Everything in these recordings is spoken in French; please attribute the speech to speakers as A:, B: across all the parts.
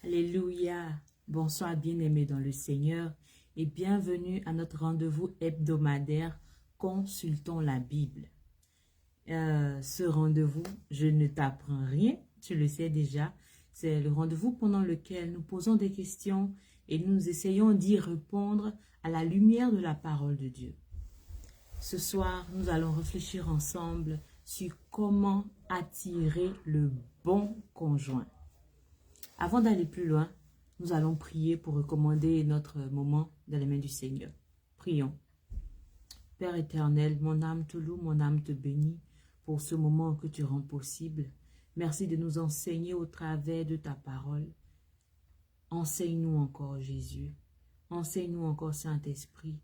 A: Alléluia. Bonsoir bien-aimés dans le Seigneur et bienvenue à notre rendez-vous hebdomadaire Consultons la Bible. Ce rendez-vous, je ne t'apprends rien, tu le sais déjà. C'est le rendez-vous pendant lequel nous posons des questions et nous essayons d'y répondre à la lumière de la parole de Dieu. Ce soir, nous allons réfléchir ensemble sur comment attirer le bon conjoint. Avant d'aller plus loin, nous allons prier pour recommander notre moment dans les mains du Seigneur. Prions. Père éternel, mon âme te loue, mon âme te bénit pour ce moment que tu rends possible. Merci de nous enseigner au travers de ta parole. Enseigne-nous encore, Jésus. Enseigne-nous encore, Saint-Esprit,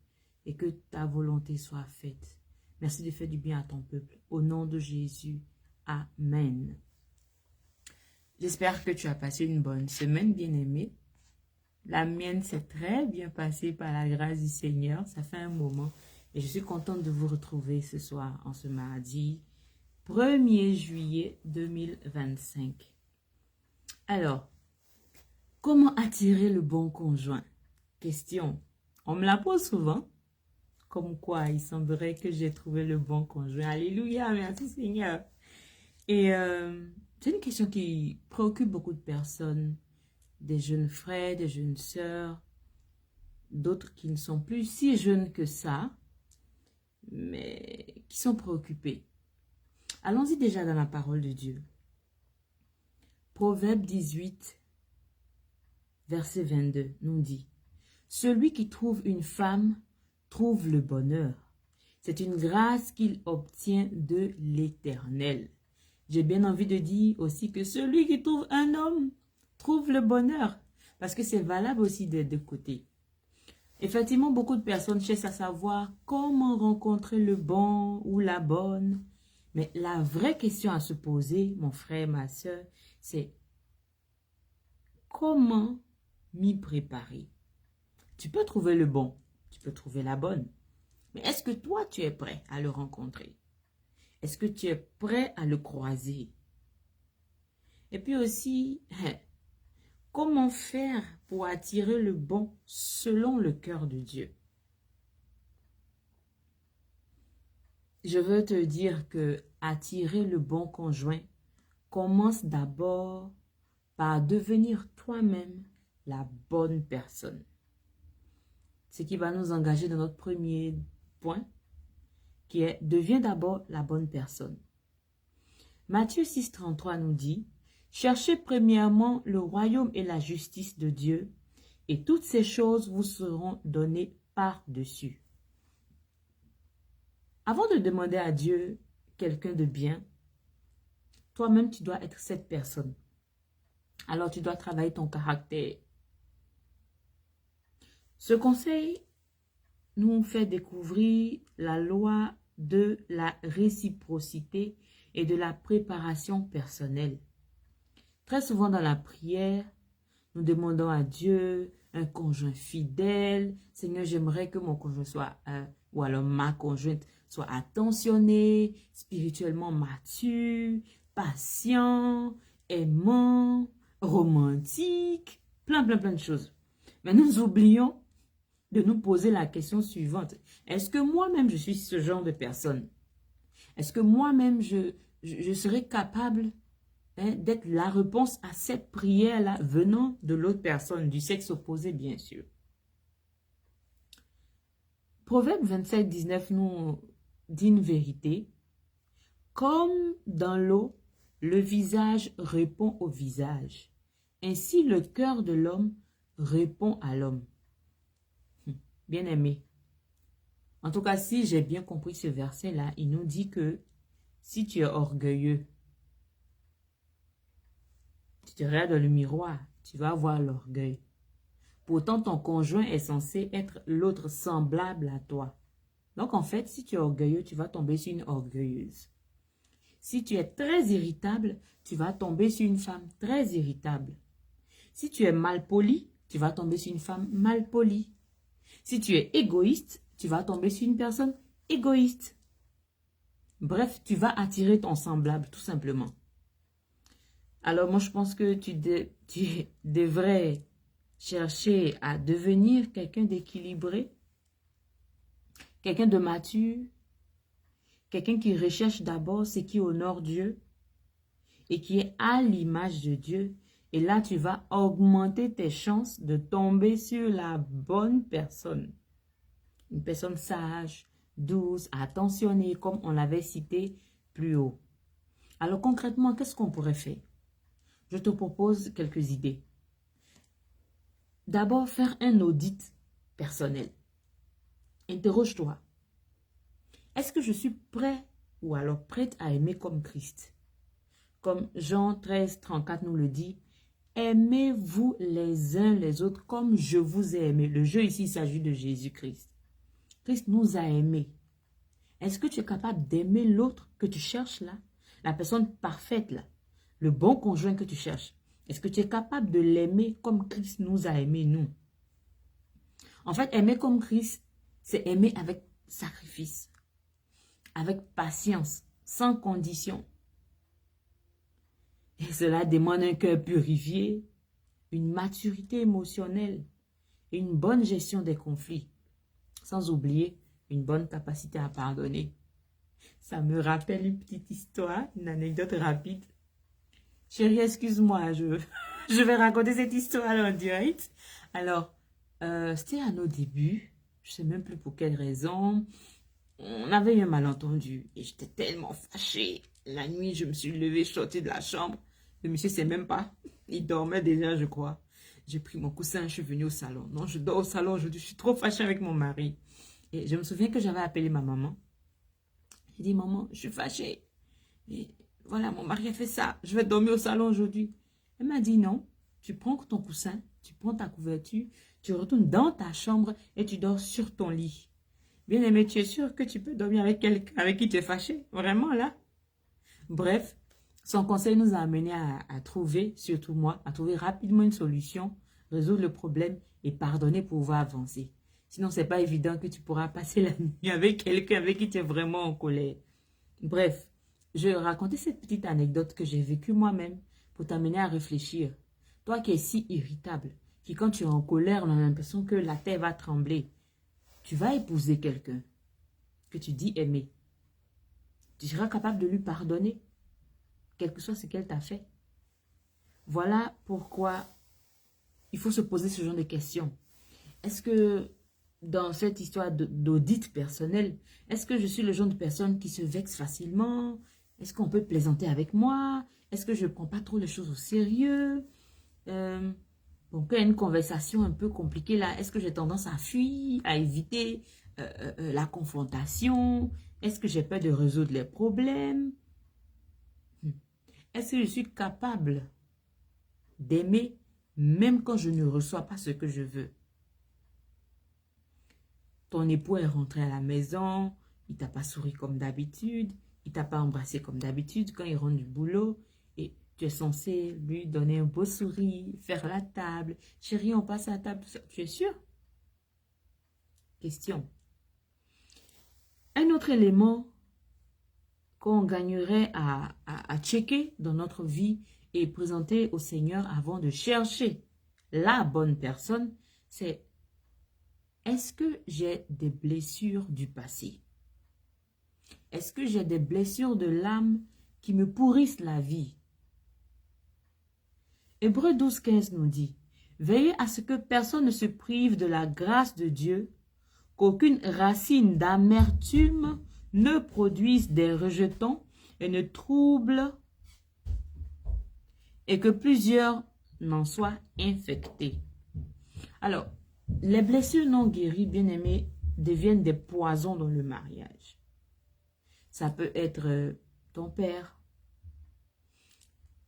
A: et que ta volonté soit faite. Merci de faire du bien à ton peuple. Au nom de Jésus. Amen. J'espère que tu as passé une bonne semaine, bien-aimée. La mienne s'est très bien passée par la grâce du Seigneur. Ça fait un moment. Et je suis contente de vous retrouver ce soir, en ce mardi 1er juillet 2025. Alors, comment attirer le bon conjoint? Question. On me la pose souvent. Comme quoi, il semblerait que j'ai trouvé le bon conjoint. Alléluia, merci Seigneur. Et c'est une question qui préoccupe beaucoup de personnes, des jeunes frères, des jeunes sœurs, d'autres qui ne sont plus si jeunes que ça, mais qui sont préoccupés. Allons-y déjà dans la parole de Dieu. Proverbe 18, verset 22, nous dit « Celui qui trouve une femme trouve le bonheur. C'est une grâce qu'il obtient de l'Éternel. » J'ai bien envie de dire aussi que celui qui trouve un homme trouve le bonheur. Parce que c'est valable aussi des deux côtés. Effectivement, beaucoup de personnes cherchent à savoir comment rencontrer le bon ou la bonne. Mais la vraie question à se poser, mon frère, ma soeur, c'est comment m'y préparer? Tu peux trouver le bon, tu peux trouver la bonne. Mais est-ce que toi, tu es prêt à le rencontrer? Est-ce que tu es prêt à le croiser? Et puis aussi, comment faire pour attirer le bon selon le cœur de Dieu? Je veux te dire que attirer le bon conjoint commence d'abord par devenir toi-même la bonne personne. Ce qui va nous engager dans notre premier point, qui est « Deviens d'abord la bonne personne ». Matthieu 6, 33 nous dit « Cherchez premièrement le royaume et la justice de Dieu, et toutes ces choses vous seront données par-dessus. » Avant de demander à Dieu quelqu'un de bien, toi-même tu dois être cette personne. Alors tu dois travailler ton caractère. Ce conseil nous fait découvrir la loi de la réciprocité et de la préparation personnelle. Très souvent dans la prière, nous demandons à Dieu un conjoint fidèle. Seigneur, j'aimerais que mon conjoint soit, ou alors ma conjointe, soit attentionnée, spirituellement mature, patient, aimant, romantique, plein de choses. Mais nous oublions de nous poser la question suivante. Est-ce que moi-même je suis ce genre de personne? Est-ce que moi-même je serais capable d'être la réponse à cette prière-là venant de l'autre personne, du sexe opposé bien sûr? Proverbe 27, 19 nous dit une vérité. Comme dans l'eau, le visage répond au visage. Ainsi le cœur de l'homme répond à l'homme. Bien-aimé. En tout cas, si j'ai bien compris ce verset-là, il nous dit que si tu es orgueilleux, tu te regardes dans le miroir, tu vas avoir l'orgueil. Pourtant, ton conjoint est censé être l'autre semblable à toi. Donc, en fait, si tu es orgueilleux, tu vas tomber sur une orgueilleuse. Si tu es très irritable, tu vas tomber sur une femme très irritable. Si tu es mal poli, tu vas tomber sur une femme mal polie. Si tu es égoïste, tu vas tomber sur une personne égoïste. Bref, tu vas attirer ton semblable, tout simplement. Alors moi, je pense que tu devrais chercher à devenir quelqu'un d'équilibré, quelqu'un de mature, quelqu'un qui recherche d'abord ce qui honore Dieu et qui est à l'image de Dieu. Et là, tu vas augmenter tes chances de tomber sur la bonne personne. Une personne sage, douce, attentionnée, comme on l'avait cité plus haut. Alors concrètement, qu'est-ce qu'on pourrait faire? Je te propose quelques idées. D'abord, faire un audit personnel. Interroge-toi. Est-ce que je suis prêt ou alors prête à aimer comme Christ? Comme Jean 13, 34 nous le dit, aimez-vous les uns les autres comme je vous ai aimé. Le jeu ici, il s'agit de Jésus-Christ. Christ nous a aimés. Est-ce que tu es capable d'aimer l'autre que tu cherches là? La personne parfaite là, le bon conjoint que tu cherches. Est-ce que tu es capable de l'aimer comme Christ nous a aimés, nous? En fait, aimer comme Christ, c'est aimer avec sacrifice, avec patience, sans condition. Et cela demande un cœur purifié, une maturité émotionnelle et une bonne gestion des conflits. Sans oublier une bonne capacité à pardonner. Ça me rappelle une petite histoire, une anecdote rapide. Chérie, excuse-moi, je vais raconter cette histoire en direct. Alors, c'était à nos débuts, je ne sais même plus pour quelle raison. On avait eu un malentendu et j'étais tellement fâchée. La nuit, je me suis levée, je suis sortie de la chambre. Le monsieur ne sait même pas. Il dormait déjà, je crois. J'ai pris mon coussin, je suis venue au salon. Non, je dors au salon aujourd'hui, je suis trop fâchée avec mon mari. Et je me souviens que j'avais appelé ma maman. J'ai dit, maman, je suis fâchée. Et voilà, mon mari a fait ça. Je vais dormir au salon aujourd'hui. Elle m'a dit, non, tu prends ton coussin, tu prends ta couverture, tu retournes dans ta chambre et tu dors sur ton lit. Bien aimé, tu es sûr que tu peux dormir avec quelqu'un avec qui tu es fâché? Vraiment là? Bref, son conseil nous a amené à trouver, surtout moi, à trouver rapidement une solution, résoudre le problème et pardonner pour pouvoir avancer. Sinon, c'est pas évident que tu pourras passer la nuit avec quelqu'un avec qui tu es vraiment en colère. Bref, je racontais cette petite anecdote que j'ai vécue moi-même pour t'amener à réfléchir. Toi qui es si irritable, qui quand tu es en colère, on a l'impression que la terre va trembler. Tu vas épouser quelqu'un que tu dis aimer. Tu seras capable de lui pardonner, quel que soit ce qu'elle t'a fait. Voilà pourquoi il faut se poser ce genre de questions. Est-ce que dans cette histoire d'audit personnel, est-ce que je suis le genre de personne qui se vexe facilement? Est-ce qu'on peut plaisanter avec moi? Est-ce que je ne prends pas trop les choses au sérieux? Donc, il y a une conversation un peu compliquée là. Est-ce que j'ai tendance à fuir, à éviter la confrontation? Est-ce que j'ai peur de résoudre les problèmes? Est-ce que je suis capable d'aimer même quand je ne reçois pas ce que je veux? Ton époux est rentré à la maison, il t'a pas souri comme d'habitude, il t'a pas embrassé comme d'habitude quand il rentre du boulot et tu es censé lui donner un beau sourire, faire la table. Chérie, on passe à la table. Tu es sûr? Question. Un autre élément qu'on gagnerait à checker dans notre vie et présenter au Seigneur avant de chercher la bonne personne, c'est: est-ce que j'ai des blessures du passé? Est-ce que j'ai des blessures de l'âme qui me pourrissent la vie? Hébreux 12, 15 nous dit: veillez à ce que personne ne se prive de la grâce de Dieu, qu'aucune racine d'amertume ne produise des rejetons et ne trouble, et que plusieurs n'en soient infectés. Alors, les blessures non guéries, bien-aimés, deviennent des poisons dans le mariage. Ça peut être ton père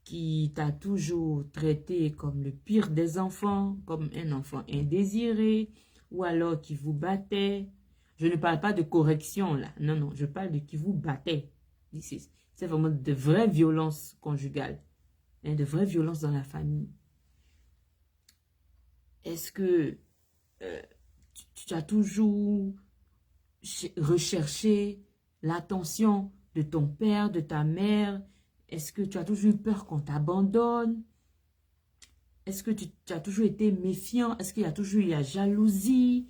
A: qui t'a toujours traité comme le pire des enfants, comme un enfant indésiré, ou alors qui vous battait. Je ne parle pas de correction là, non, non, je parle de qui vous battait. C'est vraiment de vraies violences conjugales, hein, de vraies violences dans la famille. Est-ce que tu as toujours recherché l'attention de ton père, de ta mère? Est-ce que tu as toujours eu peur qu'on t'abandonne? Est-ce que tu as toujours été méfiant? Est-ce qu'il y a toujours eu la jalousie?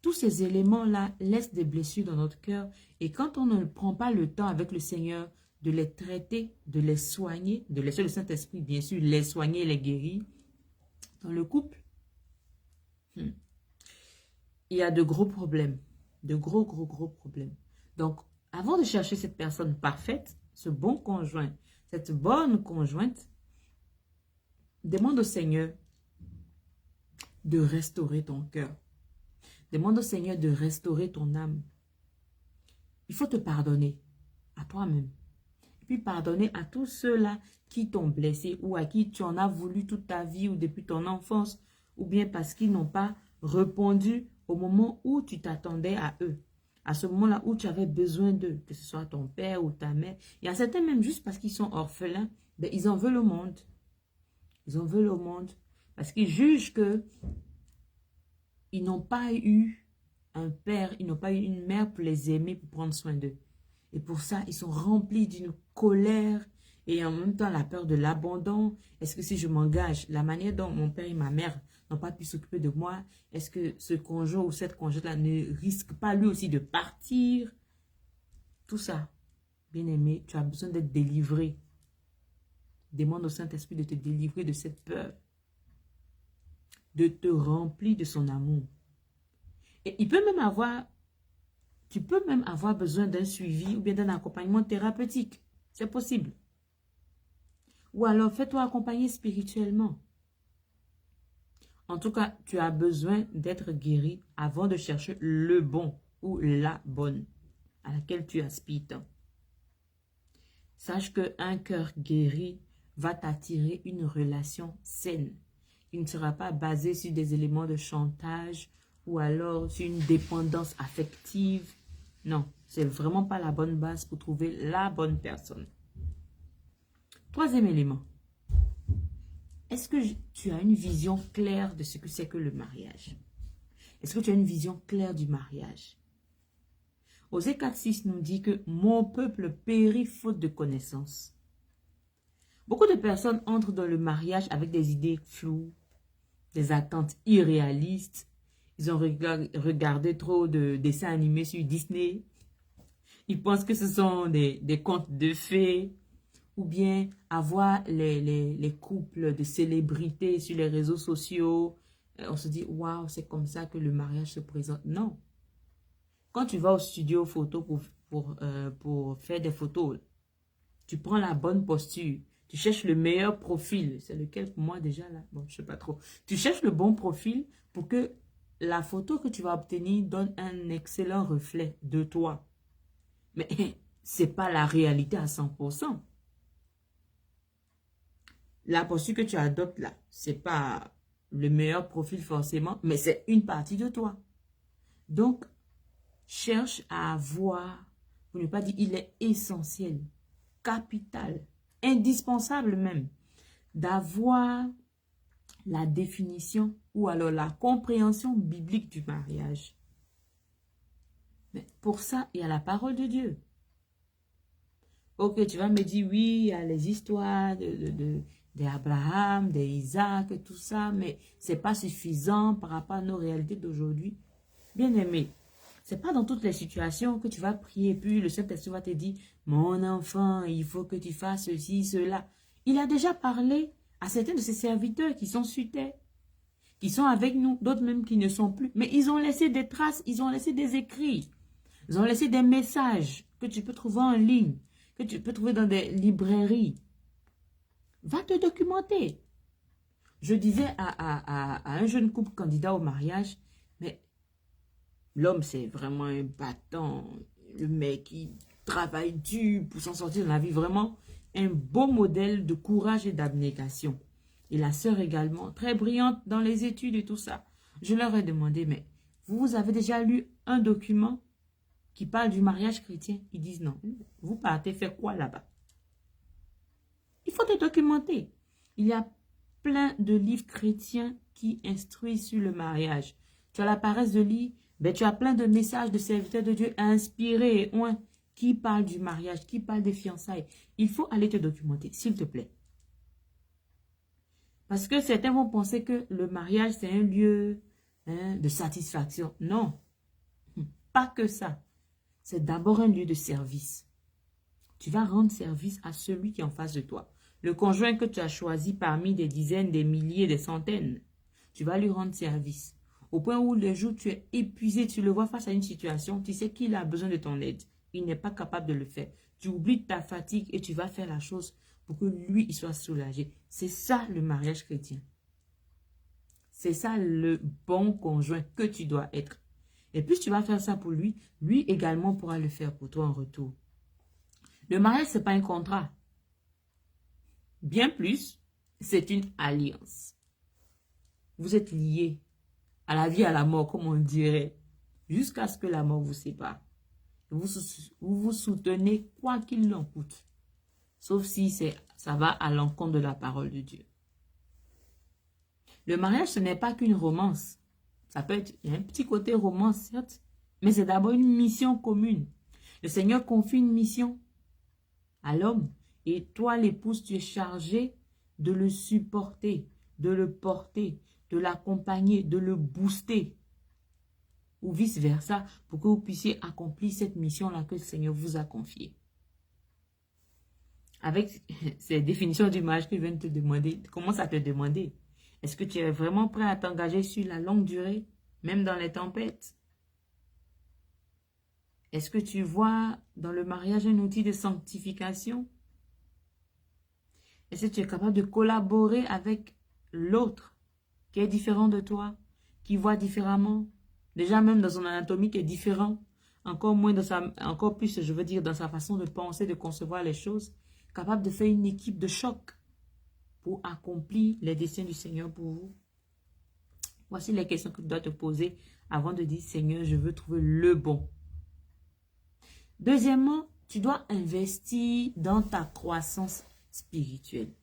A: Tous ces éléments-là laissent des blessures dans notre cœur. Et quand on ne prend pas le temps avec le Seigneur de les traiter, de les soigner, de laisser le Saint-Esprit, bien sûr, les soigner et les guérir, dans le couple, il y a de gros problèmes. De gros problèmes. Donc, avant de chercher cette personne parfaite, ce bon conjoint, cette bonne conjointe, demande au Seigneur de restaurer ton cœur. Demande au Seigneur de restaurer ton âme. Il faut te pardonner à toi-même. Et puis pardonner à tous ceux-là qui t'ont blessé ou à qui tu en as voulu toute ta vie ou depuis ton enfance, ou bien parce qu'ils n'ont pas répondu au moment où tu t'attendais à eux. À ce moment-là où tu avais besoin d'eux, que ce soit ton père ou ta mère. Il y a certains même juste parce qu'ils sont orphelins, ben, ils en veulent au monde. Ils en veulent au monde parce qu'ils jugent que ils n'ont pas eu un père, ils n'ont pas eu une mère pour les aimer, pour prendre soin d'eux. Et pour ça, ils sont remplis d'une colère et en même temps la peur de l'abandon. Est-ce que si je m'engage, la manière dont mon père et ma mère n'ont pas pu s'occuper de moi, est-ce que ce conjoint ou cette conjointe-là ne risque pas lui aussi de partir? Tout ça, bien aimé, tu as besoin d'être délivré. Demande au Saint-Esprit de te délivrer de cette peur, de te remplir de son amour. Et il peut même avoir, tu peux même avoir besoin d'un suivi ou bien d'un accompagnement thérapeutique. C'est possible. Ou alors, fais-toi accompagner spirituellement. En tout cas, tu as besoin d'être guéri avant de chercher le bon ou la bonne à laquelle tu aspires tant. Sache qu'un cœur guéri va t'attirer une relation saine. Il ne sera pas basé sur des éléments de chantage ou alors sur une dépendance affective. Non, c'est vraiment pas la bonne base pour trouver la bonne personne. Troisième élément. Est-ce que tu as une vision claire de ce que c'est que le mariage? Est-ce que tu as une vision claire du mariage? Osée 4,6 nous dit que mon peuple périt faute de connaissance. Beaucoup de personnes entrent dans le mariage avec des idées floues, des attentes irréalistes. Ils ont regardé trop de dessins animés sur Disney. Ils pensent que ce sont des contes de fées. Ou bien avoir les couples de célébrités sur les réseaux sociaux. On se dit, waouh, c'est comme ça que le mariage se présente. Non. Quand tu vas au studio photo pour faire des photos, tu prends la bonne posture. Tu cherches le meilleur profil. C'est lequel pour moi déjà là? Bon, je sais pas trop. Tu cherches le bon profil pour que la photo que tu vas obtenir donne un excellent reflet de toi. Mais c'est pas la réalité à 100%. La posture que tu adoptes là, c'est pas le meilleur profil forcément, mais c'est une partie de toi. Donc, cherche à avoir, pour ne pas dire il est essentiel, capital, indispensable même, d'avoir la définition ou alors la compréhension biblique du mariage. Mais pour ça, il y a la parole de Dieu. Ok, tu vas me dire, oui, il y a les histoires d'Abraham, d'Isaac et tout ça, mais ce n'est pas suffisant par rapport à nos réalités d'aujourd'hui. Bien aimé, ce n'est pas dans toutes les situations que tu vas prier et puis le Saint-Esprit va te dire, mon enfant, il faut que tu fasses ceci, cela. Il a déjà parlé à certains de ses serviteurs qui sont sur terre, qui sont avec nous, d'autres même qui ne sont plus, mais ils ont laissé des traces, ils ont laissé des écrits, ils ont laissé des messages que tu peux trouver en ligne, que tu peux trouver dans des librairies. Va te documenter. Je disais à un jeune couple candidat au mariage, mais l'homme c'est vraiment un battant, le mec il travaille dur pour s'en sortir dans la vie, vraiment un beau modèle de courage et d'abnégation. Et la sœur également, très brillante dans les études et tout ça. Je leur ai demandé, mais vous avez déjà lu un document qui parle du mariage chrétien? Ils disent non. Vous partez faire quoi là-bas? Il faut te documenter. Il y a plein de livres chrétiens qui instruisent sur le mariage. Tu as la paresse de lire, ben tu as plein de messages de serviteurs de Dieu inspirés qui parlent du mariage, qui parlent des fiançailles. Il faut aller te documenter, s'il te plaît. Parce que certains vont penser que le mariage, c'est un lieu de satisfaction. Non, pas que ça. C'est d'abord un lieu de service. Tu vas rendre service à celui qui est en face de toi. Le conjoint que tu as choisi parmi des dizaines, des milliers, des centaines, tu vas lui rendre service. Au point où le jour où tu es épuisé, tu le vois face à une situation, tu sais qu'il a besoin de ton aide. Il n'est pas capable de le faire. Tu oublies ta fatigue et tu vas faire la chose pour que lui, il soit soulagé. C'est ça le mariage chrétien. C'est ça le bon conjoint que tu dois être. Et plus tu vas faire ça pour lui, lui également pourra le faire pour toi en retour. Le mariage, ce n'est pas un contrat. Bien plus, c'est une alliance. Vous êtes liés à la vie et à la mort, comme on dirait, jusqu'à ce que la mort vous sépare. Vous vous soutenez quoi qu'il en coûte. Sauf si ça va à l'encontre de la parole de Dieu. Le mariage, ce n'est pas qu'une romance. Ça peut être, il y a un petit côté romance, certes, mais c'est d'abord une mission commune. Le Seigneur confie une mission à l'homme. Et toi, l'épouse, tu es chargé de le supporter, de le porter, de l'accompagner, de le booster. Ou vice-versa, pour que vous puissiez accomplir cette mission-là que le Seigneur vous a confiée. Avec ces définitions du mariage que je viens de te demander, commence à te demander, est-ce que tu es vraiment prêt à t'engager sur la longue durée, même dans les tempêtes? Est-ce que tu vois dans le mariage un outil de sanctification? Est-ce que tu es capable de collaborer avec l'autre qui est différent de toi, qui voit différemment, déjà même dans son anatomie qui est différent, encore plus, je veux dire, dans sa façon de penser, de concevoir les choses, capable de faire une équipe de choc pour accomplir les desseins du Seigneur pour vous? Voici les questions que tu dois te poser avant de dire, Seigneur, je veux trouver le bon. Deuxièmement, tu dois investir dans ta croissance spirituelle.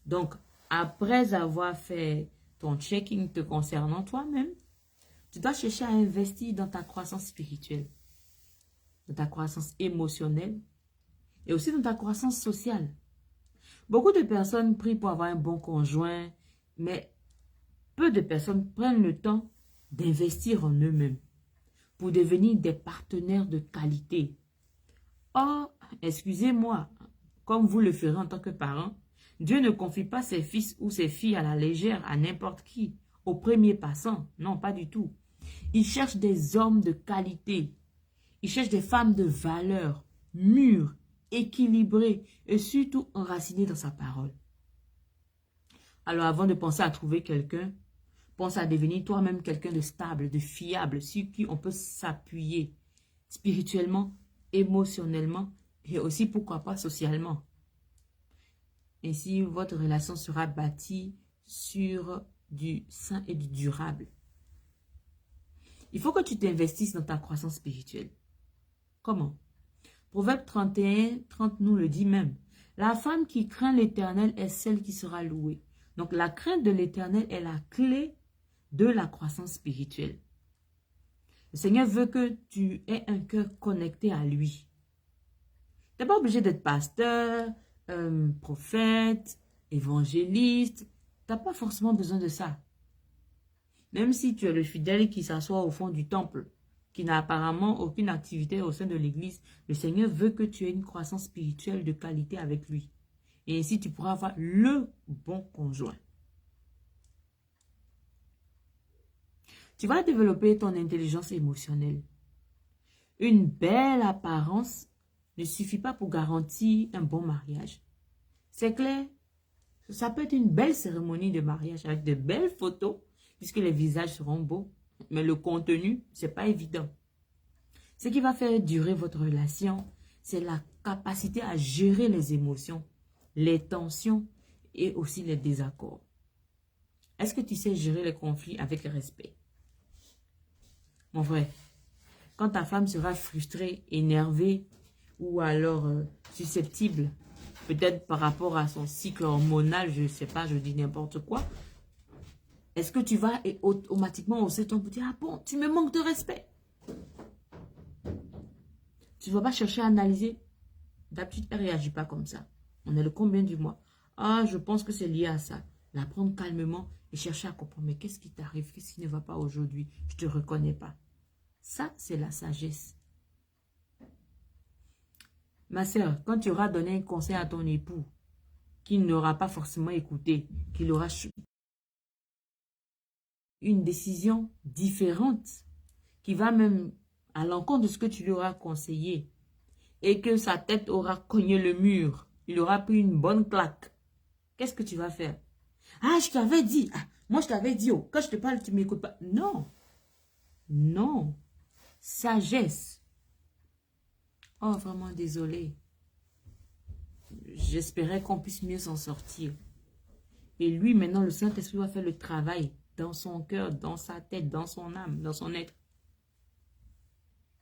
A: Donc, après avoir fait ton checking te concernant toi-même, tu dois chercher à investir dans ta croissance spirituelle, dans ta croissance émotionnelle et aussi dans ta croissance sociale. Beaucoup de personnes prient pour avoir un bon conjoint, mais peu de personnes prennent le temps d'investir en eux-mêmes pour devenir des partenaires de qualité. Or, excusez-moi, comme vous le ferez en tant que parent, Dieu ne confie pas ses fils ou ses filles à la légère à n'importe qui, au premier passant. Non, pas du tout. Il cherche des hommes de qualité. Il cherche des femmes de valeur, mûres, équilibrées et surtout enracinées dans sa parole. Alors avant de penser à trouver quelqu'un, pense à devenir toi-même quelqu'un de stable, de fiable, sur qui on peut s'appuyer spirituellement, émotionnellement et aussi, pourquoi pas, socialement. Ainsi, votre relation sera bâtie sur du sain et du durable. Il faut que tu t'investisses dans ta croissance spirituelle. Comment? Proverbe 31, 30 nous le dit même. La femme qui craint l'Éternel est celle qui sera louée. Donc, la crainte de l'Éternel est la clé de la croissance spirituelle. Le Seigneur veut que tu aies un cœur connecté à lui. Tu n'es pas obligé d'être pasteur, prophète, évangéliste. Tu n'as pas forcément besoin de ça. Même si tu es le fidèle qui s'assoit au fond du temple, qui n'a apparemment aucune activité au sein de l'église, le Seigneur veut que tu aies une croissance spirituelle de qualité avec lui. Et ainsi, tu pourras avoir le bon conjoint. Tu vas développer ton intelligence émotionnelle. Une belle apparence ne suffit pas pour garantir un bon mariage. C'est clair, ça peut être une belle cérémonie de mariage avec de belles photos, puisque les visages seront beaux, mais le contenu, ce n'est pas évident. Ce qui va faire durer votre relation, c'est la capacité à gérer les émotions, les tensions et aussi les désaccords. Est-ce que tu sais gérer les conflits avec respect? Mon frère, quand ta femme sera frustrée, énervée ou alors susceptible, peut-être par rapport à son cycle hormonal, je ne sais pas, je dis n'importe quoi, est-ce que tu vas automatiquement hausser ton petit, ah bon, tu me manques de respect? Tu ne vas pas chercher à analyser. D'habitude, elle ne réagit pas comme ça. On est le combien du mois? Ah, je pense que c'est lié à ça. La prendre calmement et chercher à comprendre. Mais qu'est-ce qui t'arrive? Qu'est-ce qui ne va pas aujourd'hui? Je ne te reconnais pas. Ça, c'est la sagesse. Ma sœur, quand tu auras donné un conseil à ton époux, qu'il n'aura pas forcément écouté, qu'il aura une décision différente, qui va même à l'encontre de ce que tu lui auras conseillé, et que sa tête aura cogné le mur, il aura pris une bonne claque, qu'est-ce que tu vas faire? Ah, je t'avais dit, ah, moi je t'avais dit, oh, quand je te parle, tu ne m'écoutes pas. Non, non, sagesse. Oh, vraiment désolé. J'espérais qu'on puisse mieux s'en sortir. Et lui, maintenant, le Saint-Esprit va faire le travail dans son cœur, dans sa tête, dans son âme, dans son être.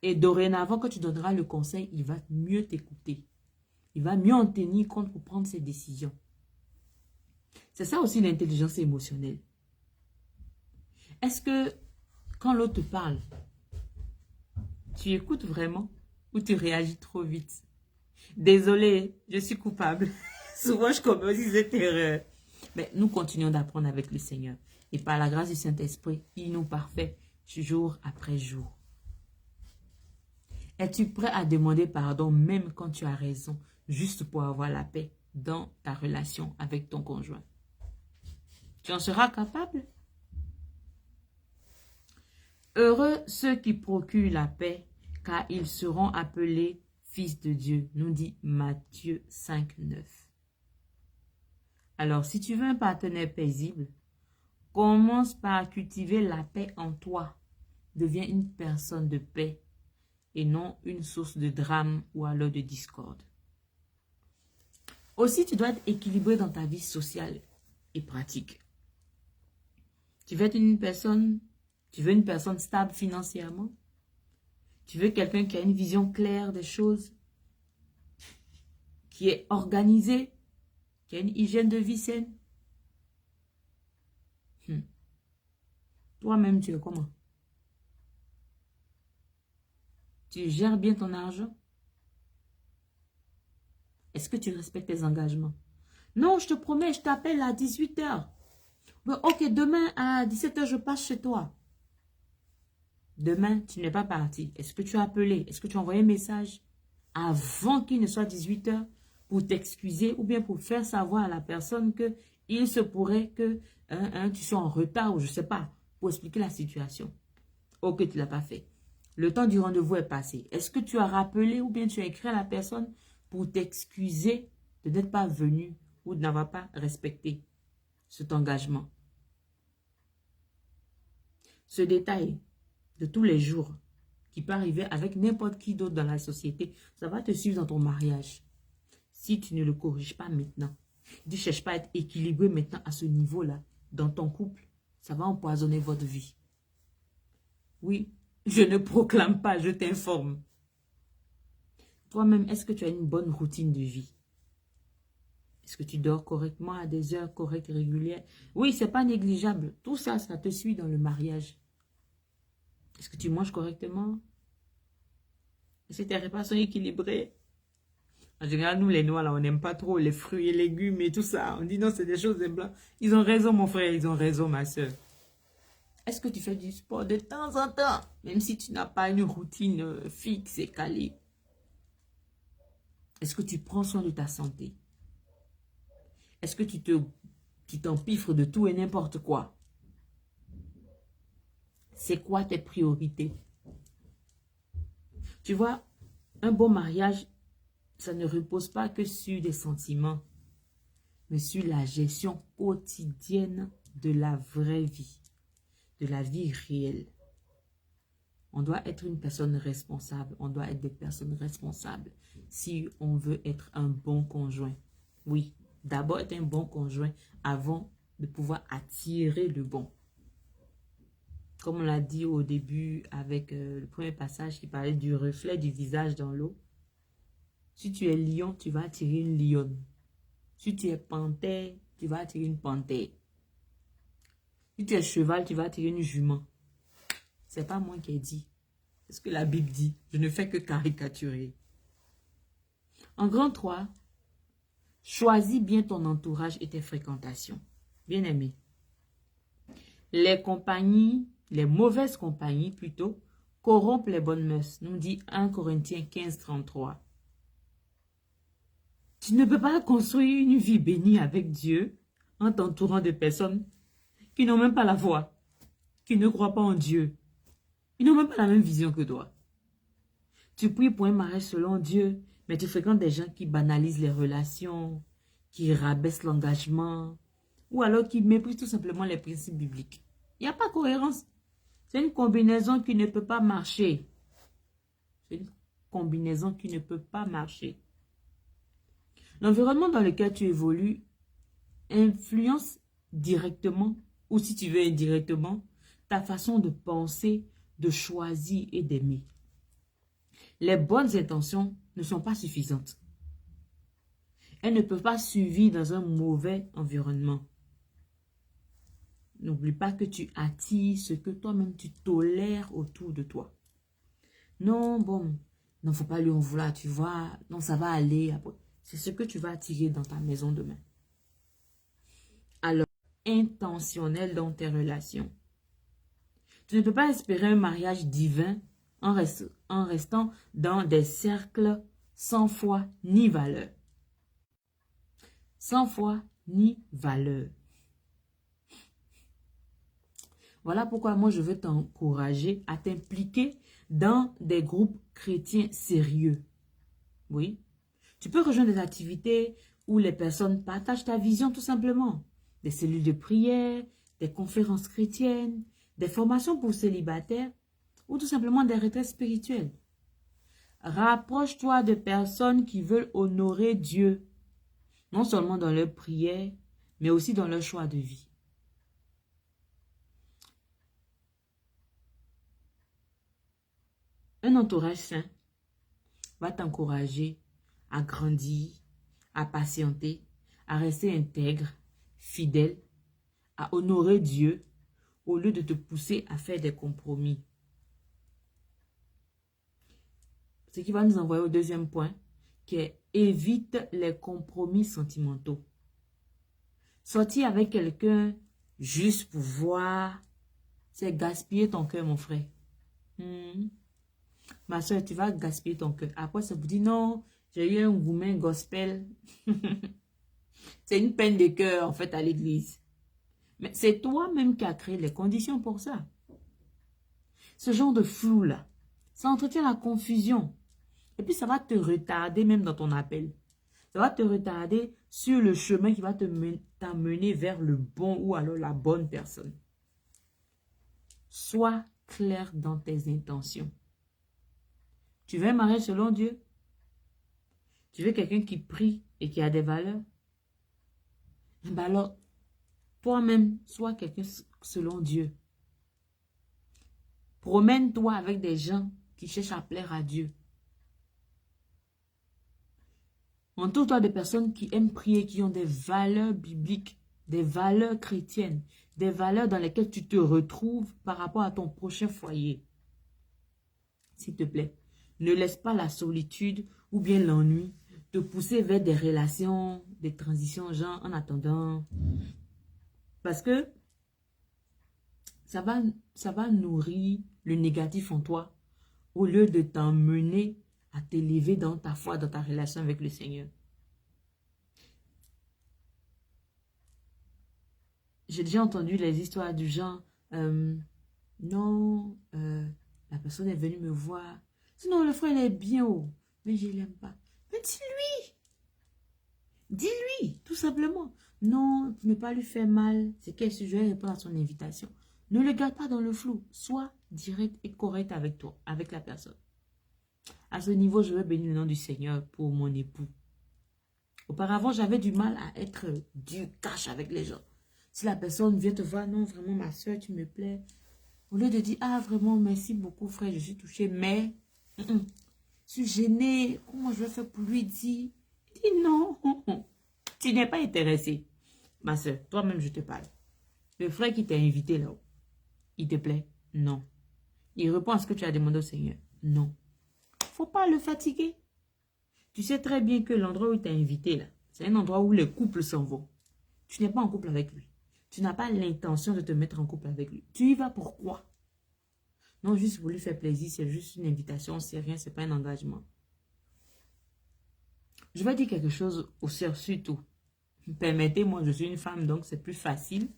A: Et dorénavant, quand tu donneras le conseil, il va mieux t'écouter. Il va mieux en tenir compte pour prendre ses décisions. C'est ça aussi l'intelligence émotionnelle. Est-ce que quand l'autre te parle, tu écoutes vraiment ou tu réagis trop vite? Désolée, je suis coupable. Souvent, je commets aussi cette erreur. Mais nous continuons d'apprendre avec le Seigneur. Et par la grâce du Saint-Esprit, il nous parfait jour après jour. Es-tu prêt à demander pardon même quand tu as raison, juste pour avoir la paix dans ta relation avec ton conjoint? Tu en seras capable? Heureux ceux qui procurent la paix, car ils seront appelés fils de Dieu, nous dit Matthieu 5, 9. Alors, si tu veux un partenaire paisible, commence par cultiver la paix en toi. Deviens une personne de paix et non une source de drame ou alors de discorde. Aussi, tu dois être équilibré dans ta vie sociale et pratique. Tu veux être une personne stable financièrement? Tu veux quelqu'un qui a une vision claire des choses, qui est organisé, qui a une hygiène de vie saine? Toi-même, tu es comment? Tu gères bien ton argent? Est-ce que tu respectes tes engagements? Non, je te promets, je t'appelle à 18 h. Ok, demain à 17 h, je passe chez toi. Demain, tu n'es pas parti. Est-ce que tu as appelé? Est-ce que tu as envoyé un message avant qu'il ne soit 18 h pour t'excuser ou bien pour faire savoir à la personne que il se pourrait que tu sois en retard ou je ne sais pas, pour expliquer la situation? Ok, tu ne l'as pas fait. Le temps du rendez-vous est passé. Est-ce que tu as rappelé ou bien tu as écrit à la personne pour t'excuser de n'être pas venu ou de n'avoir pas respecté cet engagement? Ce détail de tous les jours qui peut arriver avec n'importe qui d'autre dans la société, ça va te suivre dans ton mariage. Si tu ne le corriges pas maintenant, tu ne cherches pas à être équilibré maintenant à ce niveau-là, dans ton couple, ça va empoisonner votre vie. Oui, je ne proclame pas, je t'informe. Toi-même, est-ce que tu as une bonne routine de vie? Est-ce que tu dors correctement à des heures correctes, régulières? Oui, ce n'est pas négligeable. Tout ça, ça te suit dans le mariage. Est-ce que tu manges correctement? Est-ce que tes repas sont équilibrés? En général, nous les Noirs, là, on n'aime pas trop les fruits et légumes et tout ça. On dit non, c'est des choses de blanc. Ils ont raison, mon frère, ils ont raison, ma soeur. Est-ce que tu fais du sport de temps en temps? Même si tu n'as pas une routine fixe et calée. Est-ce que tu prends soin de ta santé? Est-ce que tu t'empiffres de tout et n'importe quoi? C'est quoi tes priorités? Tu vois, un bon mariage, ça ne repose pas que sur des sentiments, mais sur la gestion quotidienne de la vraie vie, de la vie réelle. On doit être une personne responsable, on doit être des personnes responsables si on veut être un bon conjoint. Oui, d'abord être un bon conjoint avant de pouvoir attirer le bon. Comme on l'a dit au début avec le premier passage qui parlait du reflet du visage dans l'eau. Si tu es lion, tu vas attirer une lionne. Si tu es panthère, tu vas attirer une panthère. Si tu es cheval, tu vas attirer une jument. C'est pas moi qui ai dit. C'est ce que la Bible dit. Je ne fais que caricaturer. En grand 3, choisis bien ton entourage et tes fréquentations. Bien aimé. Les compagnies, les mauvaises compagnies plutôt, corrompent les bonnes mœurs. Nous dit 1 Corinthiens 15, 33. Tu ne peux pas construire une vie bénie avec Dieu en t'entourant de personnes qui n'ont même pas la foi, qui ne croient pas en Dieu. Ils n'ont même pas la même vision que toi. Tu pries pour un mariage selon Dieu, mais tu fréquentes des gens qui banalisent les relations, qui rabaissent l'engagement, ou alors qui méprisent tout simplement les principes bibliques. Il n'y a pas de cohérence. C'est une combinaison qui ne peut pas marcher. C'est une combinaison qui ne peut pas marcher. L'environnement dans lequel tu évolues influence directement, ou si tu veux indirectement, ta façon de penser, de choisir et d'aimer. Les bonnes intentions ne sont pas suffisantes. Elles ne peuvent pas suivre dans un mauvais environnement. N'oublie pas que tu attires ce que toi-même tu tolères autour de toi. Non, bon, non, faut pas lui en vouloir, tu vois. Non, ça va aller après. C'est ce que tu vas attirer dans ta maison demain. Alors, intentionnel dans tes relations. Tu ne peux pas espérer un mariage divin en restant dans des cercles sans foi ni valeur. Sans foi ni valeur. Voilà pourquoi moi je veux t'encourager à t'impliquer dans des groupes chrétiens sérieux. Oui. Tu peux rejoindre des activités où les personnes partagent ta vision tout simplement. Des cellules de prière, des conférences chrétiennes, des formations pour célibataires ou tout simplement des retraites spirituelles. Rapproche-toi de personnes qui veulent honorer Dieu, non seulement dans leur prière, mais aussi dans leur choix de vie. Un entourage sain va t'encourager à grandir, à patienter, à rester intègre, fidèle, à honorer Dieu au lieu de te pousser à faire des compromis. Ce qui va nous envoyer au deuxième point, qui est évite les compromis sentimentaux. Sortir avec quelqu'un juste pour voir, c'est gaspiller ton cœur, mon frère. Ma soeur, tu vas gaspiller ton cœur. Après, ça vous dit non, j'ai eu un gourmet gospel. C'est une peine de cœur, en fait, à l'église. Mais c'est toi-même qui as créé les conditions pour ça. Ce genre de flou-là, ça entretient la confusion. Et puis, ça va te retarder même dans ton appel. Ça va te retarder sur le chemin qui va t'amener vers le bon ou alors la bonne personne. Sois clair dans tes intentions. Tu veux un mariage selon Dieu? Tu veux quelqu'un qui prie et qui a des valeurs? Ben alors, toi-même, sois quelqu'un selon Dieu. Promène-toi avec des gens qui cherchent à plaire à Dieu. Entoure-toi de personnes qui aiment prier, qui ont des valeurs bibliques, des valeurs chrétiennes, des valeurs dans lesquelles tu te retrouves par rapport à ton prochain foyer. S'il te plaît, ne laisse pas la solitude ou bien l'ennui te pousser vers des relations, des transitions, genre en attendant. Parce que ça va nourrir le négatif en toi au lieu de t'emmener à t'élever dans ta foi, dans ta relation avec le Seigneur. J'ai déjà entendu les histoires du genre, non, la personne est venue me voir. Sinon, le frère, il est bien haut, mais je ne l'aime pas. Mais dis-lui. Dis-lui, tout simplement. Non, ne pas lui faire mal. C'est qu'elle se joue répondre à son invitation. Ne le garde pas dans le flou. Sois direct et correct avec toi, avec la personne. À ce niveau, je veux bénir le nom du Seigneur pour mon époux. Auparavant, j'avais du mal à être du cash avec les gens. Si la personne vient te voir, non, vraiment, ma soeur, tu me plais. Au lieu de dire, ah, vraiment, merci beaucoup, frère, je suis touchée, mais je suis gênée. Comment je vais faire pour lui dire? Il dit non, tu n'es pas intéressé. Ma soeur, toi-même, je te parle. Le frère qui t'a invité là-haut, il te plaît? Non. Il répond à ce que tu as demandé au Seigneur. Non. Faut pas le fatiguer. Tu sais très bien que l'endroit où il t'a invité, là, c'est un endroit où les couples s'en vont. Tu n'es pas en couple avec lui. Tu n'as pas l'intention de te mettre en couple avec lui. Tu y vas pourquoi? Non, juste pour lui faire plaisir, c'est juste une invitation, c'est rien, c'est pas un engagement. Je vais dire quelque chose aux sœurs surtout. Permettez-moi, je suis une femme, donc c'est plus facile.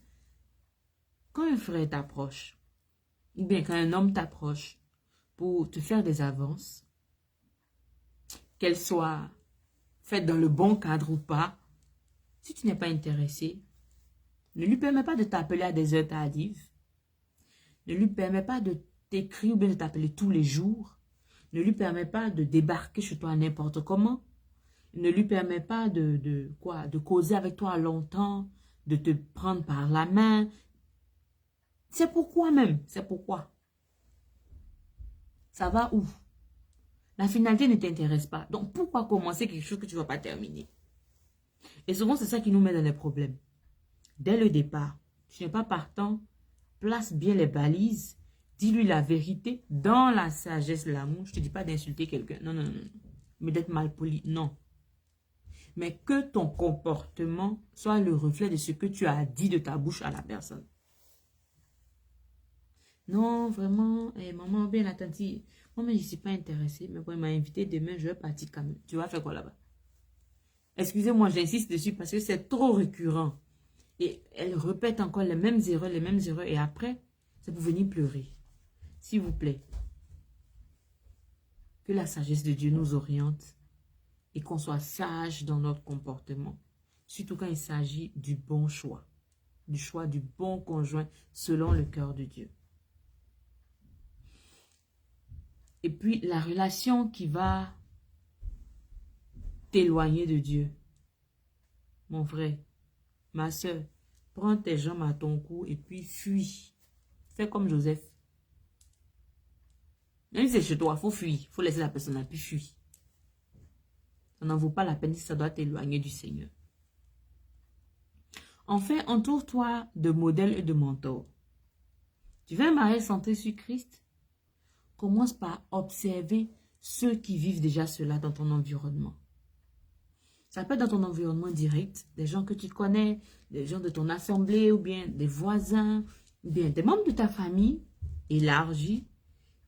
A: Quand un frère t'approche, ou bien quand un homme t'approche pour te faire des avances, qu'elles soient faites dans le bon cadre ou pas, si tu n'es pas intéressé, ne lui permets pas de t'appeler à des heures tardives, ne lui permets pas de t'écrire ou bien de t'appeler tous les jours, ne lui permets pas de débarquer chez toi n'importe comment, ne lui permets pas de causer avec toi longtemps, de te prendre par la main. C'est pourquoi même, c'est pourquoi. Ça va où? La finalité ne t'intéresse pas. Donc, pourquoi commencer quelque chose que tu ne vas pas terminer? Et souvent, c'est ça qui nous met dans les problèmes. Dès le départ, tu n'es pas partant, place bien les balises, dis-lui la vérité dans la sagesse, l'amour. Je ne te dis pas d'insulter quelqu'un. Non, non, non, non. Mais d'être mal poli, non. Mais que ton comportement soit le reflet de ce que tu as dit de ta bouche à la personne. Non, vraiment, maman, bien la tante, moi, je ne suis pas intéressée, mais bon, il m'a invité demain, je vais partir quand même. Tu vas faire quoi là-bas? Excusez-moi, j'insiste dessus parce que c'est trop récurrent. Et elle répète encore les mêmes erreurs, et après, c'est pour venir pleurer. S'il vous plaît, que la sagesse de Dieu nous oriente et qu'on soit sage dans notre comportement. Surtout quand il s'agit du bon choix, du choix du bon conjoint selon le cœur de Dieu. Et puis, la relation qui va t'éloigner de Dieu. Mon frère, ma soeur, prends tes jambes à ton cou et puis fuis. Fais comme Joseph. Même si c'est chez toi, il faut fuir. Il faut laisser la personne et puis fuir. Ça n'en vaut pas la peine si ça doit t'éloigner du Seigneur. Enfin, entoure-toi de modèles et de mentors. Tu veux un mariage centré sur Christ? Commence par observer ceux qui vivent déjà cela dans ton environnement. Ça peut être dans ton environnement direct, des gens que tu connais, des gens de ton assemblée, ou bien des voisins, ou bien des membres de ta famille élargie,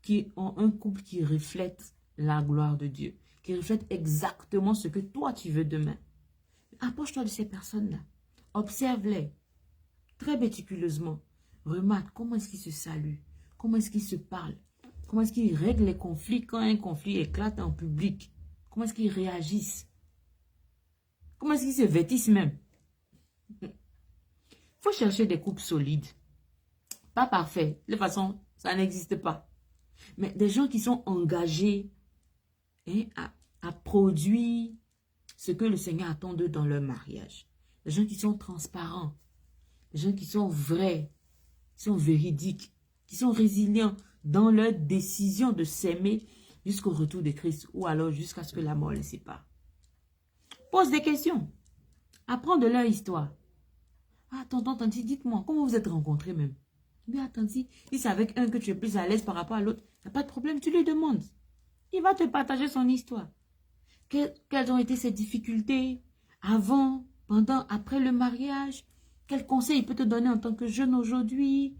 A: qui ont un couple qui reflète la gloire de Dieu, qui reflète exactement ce que toi tu veux demain. Approche-toi de ces personnes-là. Observe-les très méticuleusement. Remarque comment est-ce qu'ils se saluent, comment est-ce qu'ils se parlent, comment est-ce qu'ils règlent les conflits quand un conflit éclate en public, comment est-ce qu'ils réagissent, comment est-ce qu'ils se vêtissent même. Il faut chercher des couples solides, pas parfaits, de toute façon ça n'existe pas, mais des gens qui sont engagés à produire ce que le Seigneur attend d'eux dans leur mariage. Des gens qui sont transparents, des gens qui sont vrais, qui sont véridiques, qui sont résilients dans leur décision de s'aimer jusqu'au retour de Christ ou alors jusqu'à ce que la mort les sépare. Pose des questions. Apprends de leur histoire. Ah, tonton, tante, dites-moi, comment vous êtes rencontrés même? Bien, tante, si c'est avec un que tu es plus à l'aise par rapport à l'autre, il n'y a pas de problème, tu lui demandes. Il va te partager son histoire. Quelles ont été ses difficultés avant, pendant, après le mariage? Quels conseils il peut te donner en tant que jeune aujourd'hui?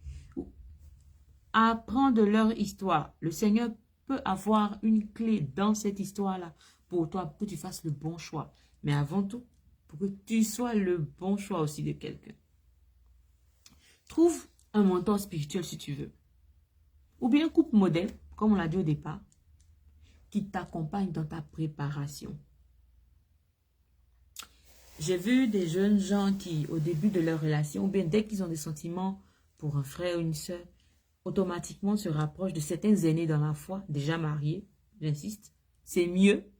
A: Apprends de leur histoire. Le Seigneur peut avoir une clé dans cette histoire-là pour toi, pour que tu fasses le bon choix. Mais avant tout, pour que tu sois le bon choix aussi de quelqu'un. Trouve un mentor spirituel si tu veux. Ou bien un couple modèle, comme on l'a dit au départ, qui t'accompagne dans ta préparation. J'ai vu des jeunes gens qui, au début de leur relation, ou bien dès qu'ils ont des sentiments pour un frère ou une soeur, automatiquement se rapprochent de certains aînés dans la foi, déjà mariés, j'insiste. C'est mieux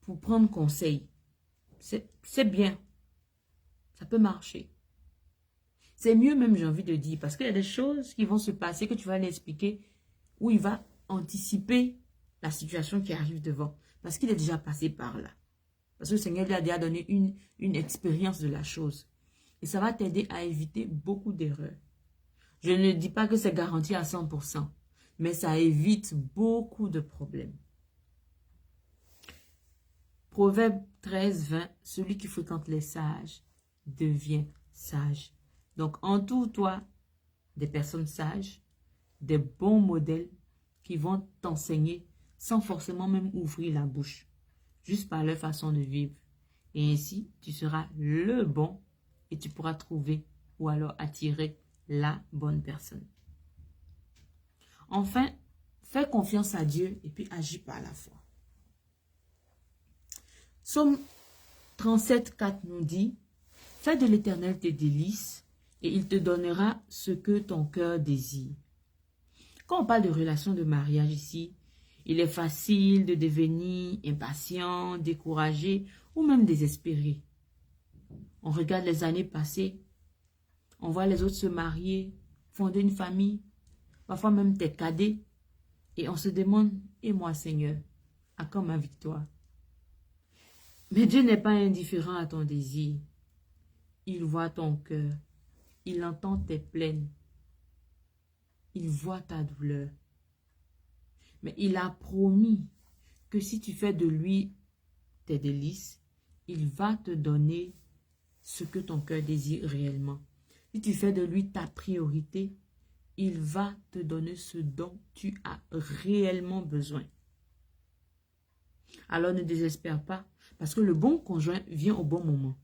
A: pour prendre conseil. C'est bien. Ça peut marcher. C'est mieux même, j'ai envie de dire, parce qu'il y a des choses qui vont se passer, que tu vas l'expliquer, où il va anticiper la situation qui arrive devant. Parce qu'il est déjà passé par là. Parce que le Seigneur lui a déjà donné une expérience de la chose. Et ça va t'aider à éviter beaucoup d'erreurs. Je ne dis pas que c'est garanti à 100%. mais ça évite beaucoup de problèmes. Proverbe 13, 20, celui qui fréquente les sages devient sage. Donc, entoure-toi des personnes sages, des bons modèles qui vont t'enseigner sans forcément même ouvrir la bouche, juste par leur façon de vivre. Et ainsi, tu seras le bon et tu pourras trouver ou alors attirer la bonne personne. Enfin, fais confiance à Dieu et puis agis par la foi. Psaume 37, 4 nous dit, « Fais de l'Éternel tes délices et il te donnera ce que ton cœur désire. » Quand on parle de relation de mariage ici, il est facile de devenir impatient, découragé ou même désespéré. On regarde les années passées, on voit les autres se marier, fonder une famille, parfois même tes cadets, et on se demande, et moi Seigneur, à quand ma victoire? Mais Dieu n'est pas indifférent à ton désir. Il voit ton cœur, il entend tes plaintes, il voit ta douleur. Mais il a promis que si tu fais de lui tes délices, il va te donner ce que ton cœur désire réellement. Si tu fais de lui ta priorité, il va te donner ce dont tu as réellement besoin. Alors ne désespère pas, parce que le bon conjoint vient au bon moment.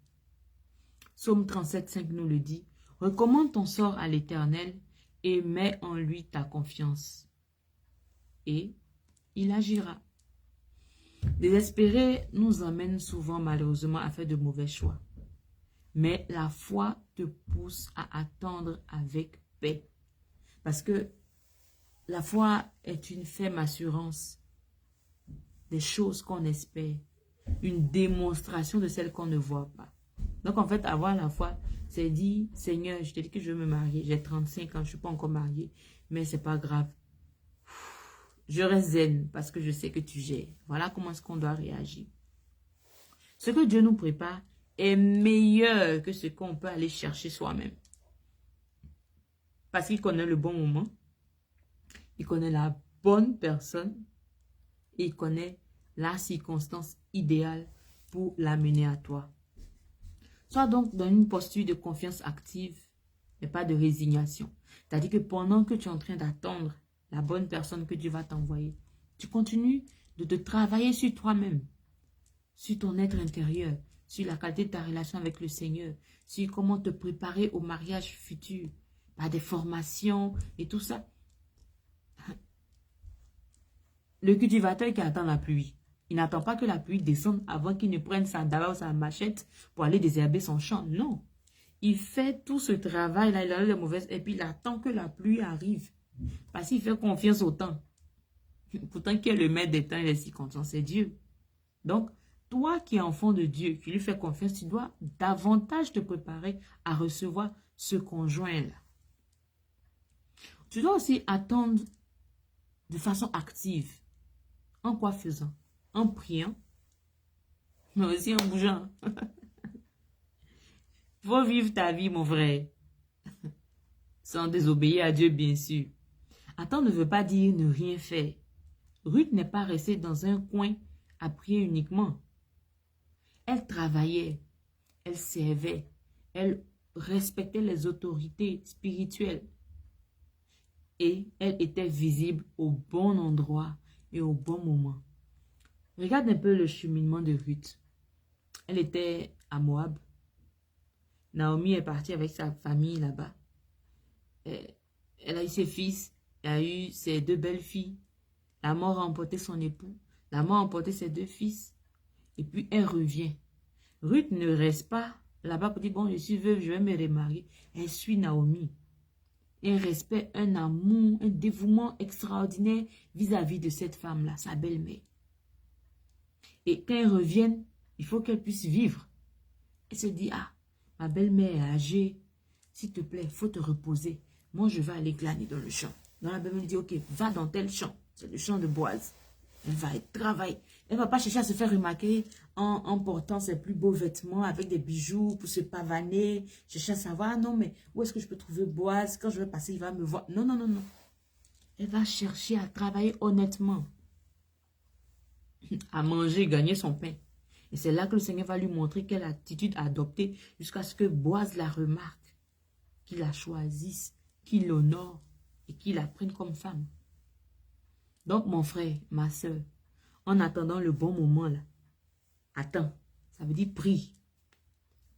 A: Psaume 37, 5 nous le dit. Recommande ton sort à l'Éternel et mets en lui ta confiance. Et il agira. Désespérer nous emmène souvent malheureusement à faire de mauvais choix. Mais la foi te pousse à attendre avec paix. Parce que la foi est une ferme assurance des choses qu'on espère. Une démonstration de celles qu'on ne voit pas. Donc en fait, avoir la foi, c'est dire, Seigneur, je te dis que je veux me marier. J'ai 35 ans, je ne suis pas encore mariée. Mais c'est pas grave. Je reste zen parce que je sais que tu gères. Voilà comment est-ce qu'on doit réagir. Ce que Dieu nous prépare est meilleur que ce qu'on peut aller chercher soi-même. Parce qu'il connaît le bon moment. Il connaît la bonne personne. Et il connaît la circonstance idéale pour l'amener à toi. Sois donc dans une posture de confiance active, mais pas de résignation. C'est-à-dire que pendant que tu es en train d'attendre la bonne personne que Dieu va t'envoyer, tu continues de te travailler sur toi-même, sur ton être intérieur, sur la qualité de ta relation avec le Seigneur, sur comment te préparer au mariage futur, par des formations et tout ça. Le cultivateur qui attend la pluie, il n'attend pas que la pluie descende avant qu'il ne prenne sa dalle ou sa machette pour aller désherber son champ. Non. Il fait tout ce travail-là, il a les mauvaises, et puis il attend que la pluie arrive. Parce qu'il fait confiance au temps. Pourtant, qui est le maître des temps et des circonstances, c'est Dieu. Donc, toi qui es enfant de Dieu, qui lui fais confiance, tu dois davantage te préparer à recevoir ce conjoint-là. Tu dois aussi attendre de façon active. En quoi faisant? En priant, mais aussi en bougeant. Faut vivre ta vie, mon frère. Sans désobéir à Dieu, bien sûr. Attendre ne veut pas dire ne rien faire. Ruth n'est pas restée dans un coin à prier uniquement. Elle travaillait, elle servait, elle respectait les autorités spirituelles. Et elle était visible au bon endroit et au bon moment. Regarde un peu le cheminement de Ruth. Elle était à Moab. Naomi est partie avec sa famille là-bas. Elle a eu ses fils, elle a eu ses 2 belles-filles. La mort a emporté son époux. La mort a emporté ses 2 fils. Et puis elle revient. Ruth ne reste pas là-bas pour dire, bon, je suis veuve, je vais me remarier. Elle suit Naomi. Un respect, un amour, un dévouement extraordinaire vis-à-vis de cette femme-là, sa belle-mère. Et quand elle revienne, il faut qu'elle puisse vivre. Elle se dit, ah, ma belle-mère est âgée, s'il te plaît, il faut te reposer. Moi, je vais aller glaner dans le champ. Donc la belle-mère dit, ok, va dans tel champ. C'est le champ de Boaz. Elle va travailler. Elle ne va pas chercher à se faire remarquer en portant ses plus beaux vêtements avec des bijoux pour se pavaner. Chercher à savoir, ah non, mais où est-ce que je peux trouver Boaz? Quand je vais passer, il va me voir. Non, non, non, non. Elle va chercher à travailler honnêtement, à manger, gagner son pain. Et c'est là que le Seigneur va lui montrer quelle attitude adopter jusqu'à ce que Boaz la remarque, qu'il la choisisse, qu'il l'honore et qu'il la prenne comme femme. Donc, mon frère, ma soeur, en attendant le bon moment, là, attends, ça veut dire prie.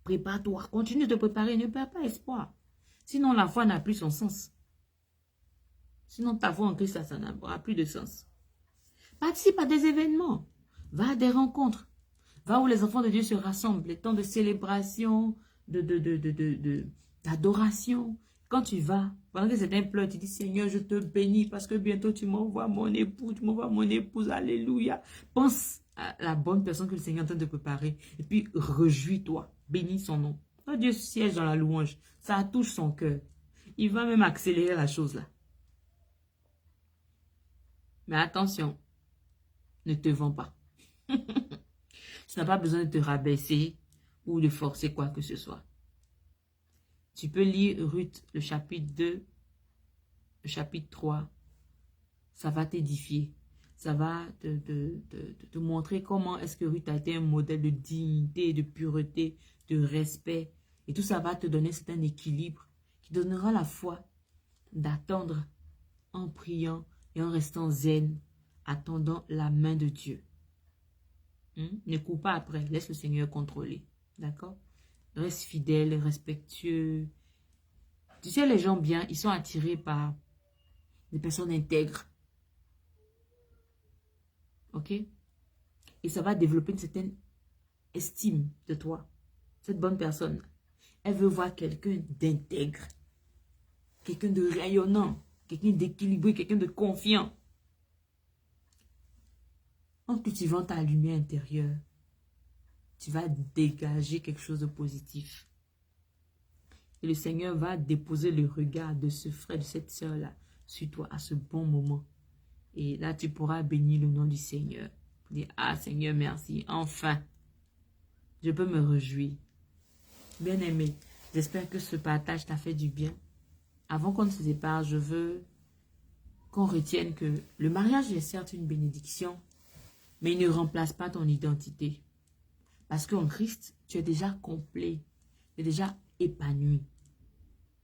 A: Prépare-toi, continue de te préparer, ne perds pas espoir. Sinon, la foi n'a plus son sens. Sinon, ta foi en Christ, ça n'aura plus de sens. Participe à des événements. Va à des rencontres. Va où les enfants de Dieu se rassemblent. Les temps de célébration, d'adoration. Quand tu vas, pendant que c'est un pleur, tu dis, Seigneur, je te bénis parce que bientôt tu m'envoies mon époux, tu m'envoies mon épouse. Alléluia. Pense à la bonne personne que le Seigneur est en train de préparer. Et puis, réjouis-toi. Bénis son nom. Quand Dieu siège dans la louange, ça touche son cœur. Il va même accélérer la chose là. Mais attention, ne te vends pas. Tu n'as pas besoin de te rabaisser ou de forcer quoi que ce soit. Tu peux lire Ruth, le chapitre 2, le chapitre 3. Ça va t'édifier. Ça va te montrer comment est-ce que Ruth a été un modèle de dignité, de pureté, de respect. Et tout ça va te donner un équilibre qui donnera la foi d'attendre en priant et en restant zen, attendant la main de Dieu. Ne cours pas après, laisse le Seigneur contrôler. D'accord? Reste fidèle, respectueux. Tu sais, les gens bien, ils sont attirés par des personnes intègres. Ok? Et ça va développer une certaine estime de toi. Cette bonne personne, elle veut voir quelqu'un d'intègre, quelqu'un de rayonnant, quelqu'un d'équilibré, quelqu'un de confiant. En cultivant ta lumière intérieure, tu vas dégager quelque chose de positif. Et le Seigneur va déposer le regard de ce frère, de cette sœur-là, sur toi à ce bon moment. Et là, tu pourras bénir le nom du Seigneur. Dire, ah Seigneur, merci. Enfin, je peux me réjouir. Bien-aimé, j'espère que ce partage t'a fait du bien. Avant qu'on ne se sépare, je veux qu'on retienne que le mariage est certes une bénédiction, mais il ne remplace pas ton identité. Parce qu'en Christ, tu es déjà complet, tu es déjà épanoui.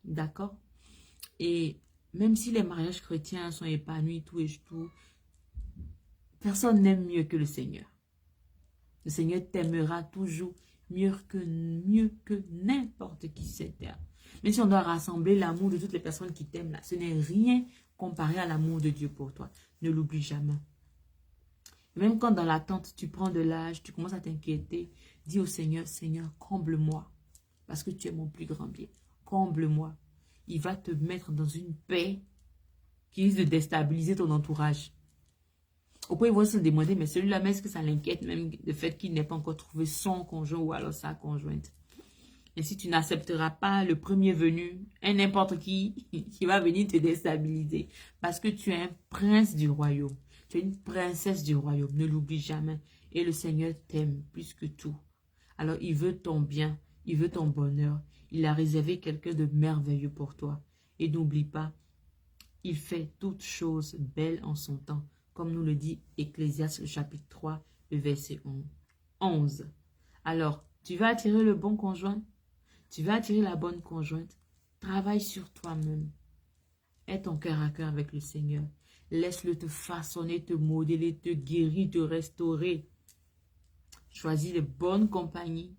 A: D'accord? Et même si les mariages chrétiens sont épanouis, tout et tout, personne n'aime mieux que le Seigneur. Le Seigneur t'aimera toujours mieux que n'importe qui sur terre. Mais si on doit rassembler l'amour de toutes les personnes qui t'aiment là, ce n'est rien comparé à l'amour de Dieu pour toi. Ne l'oublie jamais. Même quand dans l'attente, tu prends de l'âge, tu commences à t'inquiéter, dis au Seigneur, Seigneur, comble-moi. Parce que tu es mon plus grand bien. Comble-moi. Il va te mettre dans une paix qui risque de déstabiliser ton entourage. Au point, ils vont se demander, mais celui-là, est-ce que ça l'inquiète même le fait qu'il n'ait pas encore trouvé son conjoint ou alors sa conjointe. Et si tu n'accepteras pas le premier venu, n'importe qui va venir te déstabiliser. Parce que tu es un prince du royaume. Tu es une princesse du royaume. Ne l'oublie jamais. Et le Seigneur t'aime plus que tout. Alors, il veut ton bien. Il veut ton bonheur. Il a réservé quelqu'un de merveilleux pour toi. Et n'oublie pas, il fait toutes choses belles en son temps. Comme nous le dit Ecclésiaste, le chapitre 3, le verset 11. Alors, tu vas attirer le bon conjoint. Tu vas attirer la bonne conjointe. Travaille sur toi-même. Aie ton cœur à cœur avec le Seigneur. Laisse-le te façonner, te modeler, te guérir, te restaurer. Choisis les bonnes compagnies.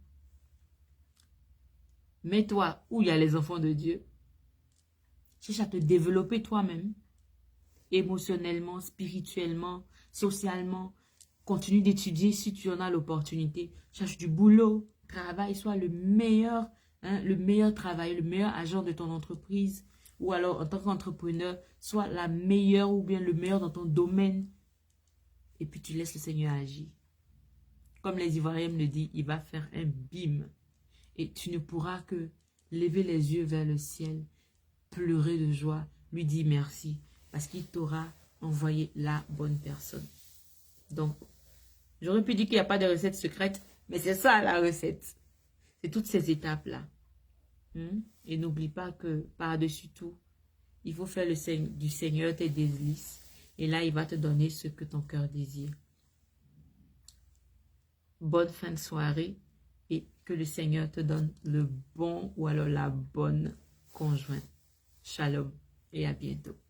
A: Mets-toi où il y a les enfants de Dieu. Cherche à te développer toi-même. Émotionnellement, spirituellement, socialement. Continue d'étudier si tu en as l'opportunité. Cherche du boulot. Travaille, sois le meilleur travail, le meilleur agent de ton entreprise. Ou alors, en tant qu'entrepreneur, sois la meilleure ou bien le meilleur dans ton domaine. Et puis, tu laisses le Seigneur agir. Comme les Ivoiriens me le disent, il va faire un bim. Et tu ne pourras que lever les yeux vers le ciel, pleurer de joie, lui dire merci. Parce qu'il t'aura envoyé la bonne personne. Donc, j'aurais pu dire qu'il n'y a pas de recette secrète, mais c'est ça la recette. C'est toutes ces étapes-là. Et n'oublie pas que par-dessus tout, Il faut faire du Seigneur tes délices. Et là, il va te donner ce que ton cœur désire. Bonne fin de soirée et que le Seigneur te donne le bon ou alors la bonne conjointe. Shalom et à bientôt.